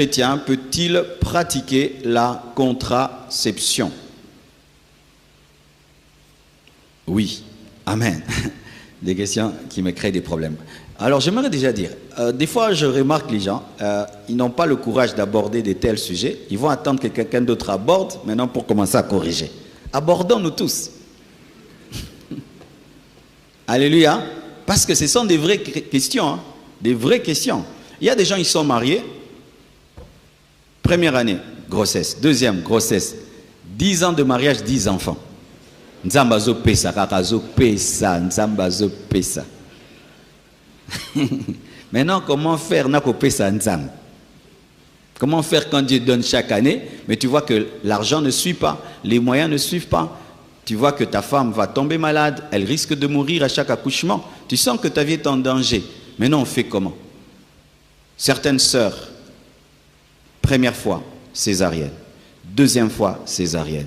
chrétien peut-il pratiquer la contraception? Oui. Amen. Des questions qui me créent des problèmes. Alors, j'aimerais déjà dire, des fois, je remarque les gens, ils n'ont pas le courage d'aborder de tels sujets. Ils vont attendre que quelqu'un d'autre aborde maintenant pour commencer à corriger. Abordons-nous tous. Alléluia. Parce que ce sont des vraies questions. Hein, des vraies questions. Il y a des gens, ils sont mariés. Première année, grossesse. Deuxième, grossesse. 10 ans de mariage, 10 enfants. Nzambazo pesa, kakazo pesa, nzambazo pesa. Maintenant, comment faire nako pesa nzam? Comment faire quand Dieu donne chaque année, mais tu vois que l'argent ne suit pas, les moyens ne suivent pas. Tu vois que ta femme va tomber malade, elle risque de mourir à chaque accouchement. Tu sens que ta vie est en danger. Maintenant, on fait comment? Certaines sœurs, première fois, césarienne. Deuxième fois, césarienne.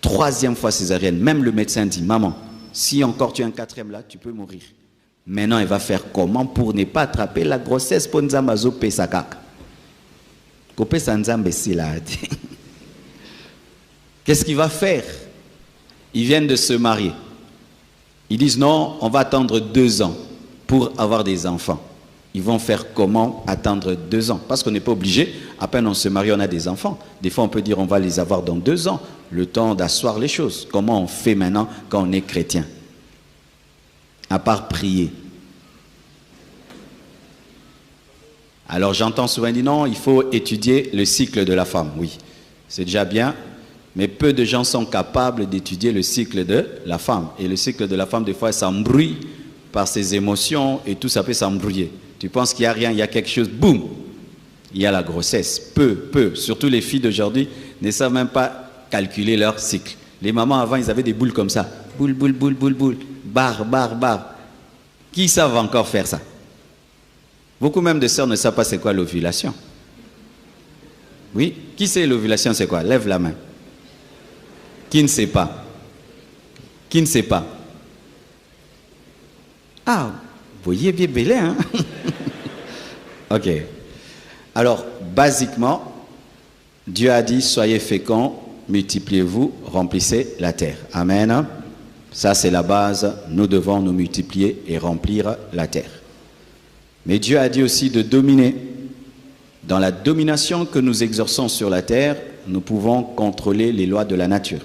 Troisième fois, césarienne. Même le médecin dit, maman, si encore tu es un quatrième là, tu peux mourir. Maintenant, elle va faire comment pour ne pas attraper la grossesse pour Nzambazo Pesakak? Qu'est-ce qu'il va faire? Ils viennent de se marier. Ils disent non, on va attendre 2 ans pour avoir des enfants. Ils vont faire comment attendre 2 ans? Parce qu'on n'est pas obligé, à peine on se marie, on a des enfants. Des fois on peut dire on va les avoir dans 2 ans, le temps d'asseoir les choses. Comment on fait maintenant quand on est chrétien? À part prier. Alors j'entends souvent dire non, il faut étudier le cycle de la femme. Oui, c'est déjà bien. Mais peu de gens sont capables d'étudier le cycle de la femme. Et le cycle de la femme, des fois, s'embrouille par ses émotions et tout ça peut s'embrouiller. Tu penses qu'il n'y a rien, il y a quelque chose, boum, il y a la grossesse. Peu. Surtout les filles d'aujourd'hui ne savent même pas calculer leur cycle. Les mamans avant, ils avaient des boules comme ça. Boule, barre. Qui savent encore faire ça? Beaucoup même de sœurs ne savent pas c'est quoi l'ovulation. Oui, qui sait l'ovulation c'est quoi? Lève la main. Qui ne sait pas? Qui ne sait pas? Ah, vous voyez bien belé, hein? Ok. Alors, basiquement, Dieu a dit, soyez féconds, multipliez-vous, remplissez la terre. Amen. Ça, c'est la base. Nous devons nous multiplier et remplir la terre. Mais Dieu a dit aussi de dominer. Dans la domination que nous exerçons sur la terre, nous pouvons contrôler les lois de la nature.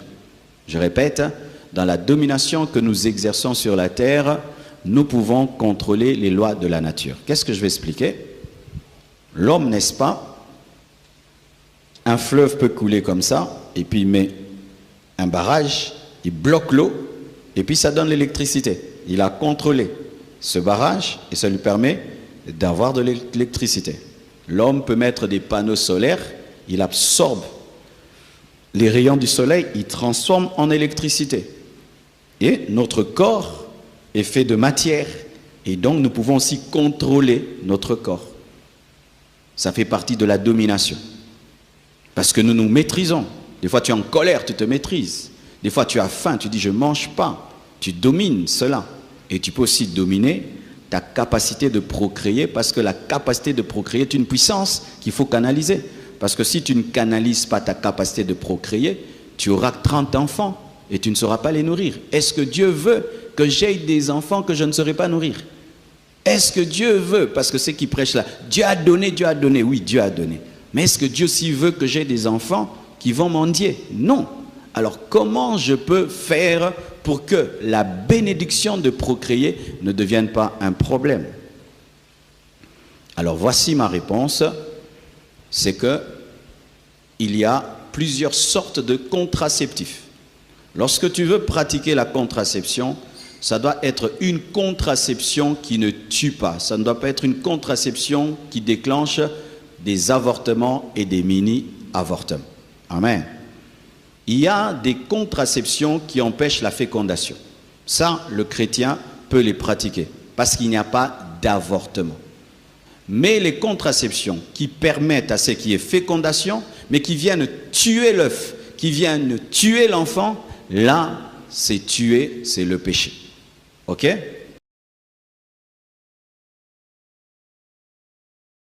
Je répète, dans la domination que nous exerçons sur la terre, nous pouvons contrôler les lois de la nature. Qu'est-ce que je vais expliquer? L'homme, n'est-ce pas? Un fleuve peut couler comme ça, et puis il met un barrage, il bloque l'eau, et puis ça donne l'électricité. Il a contrôlé ce barrage, et ça lui permet d'avoir de l'électricité. L'homme peut mettre des panneaux solaires, il absorbe les rayons du soleil, il transforme en électricité. Et notre corps est fait de matière. Et donc nous pouvons aussi contrôler notre corps. Ça fait partie de la domination. Parce que nous nous maîtrisons. Des fois tu es en colère, tu te maîtrises. Des fois tu as faim, tu dis je ne mange pas. Tu domines cela. Et tu peux aussi dominer ta capacité de procréer, parce que la capacité de procréer est une puissance qu'il faut canaliser. Parce que si tu ne canalises pas ta capacité de procréer, tu auras 30 enfants et tu ne sauras pas les nourrir. Est-ce que Dieu veut que j'aie des enfants que je ne saurais pas nourrir? Est-ce que Dieu veut, parce que ceux qui prêchent là, Dieu a donné, oui, Dieu a donné. Mais est-ce que Dieu aussi veut que j'aie des enfants qui vont mendier? Non. Alors comment je peux faire pour que la bénédiction de procréer ne devienne pas un problème? Alors voici ma réponse. C'est que il y a plusieurs sortes de contraceptifs. Lorsque tu veux pratiquer la contraception, ça doit être une contraception qui ne tue pas. Ça ne doit pas être une contraception qui déclenche des avortements et des mini-avortements. Amen. Il y a des contraceptions qui empêchent la fécondation. Ça, le chrétien peut les pratiquer parce qu'il n'y a pas d'avortement. Mais les contraceptions qui permettent à ce qu'il y ait fécondation, mais qui viennent tuer l'œuf, qui viennent tuer l'enfant, là, c'est tuer, c'est le péché. Ok?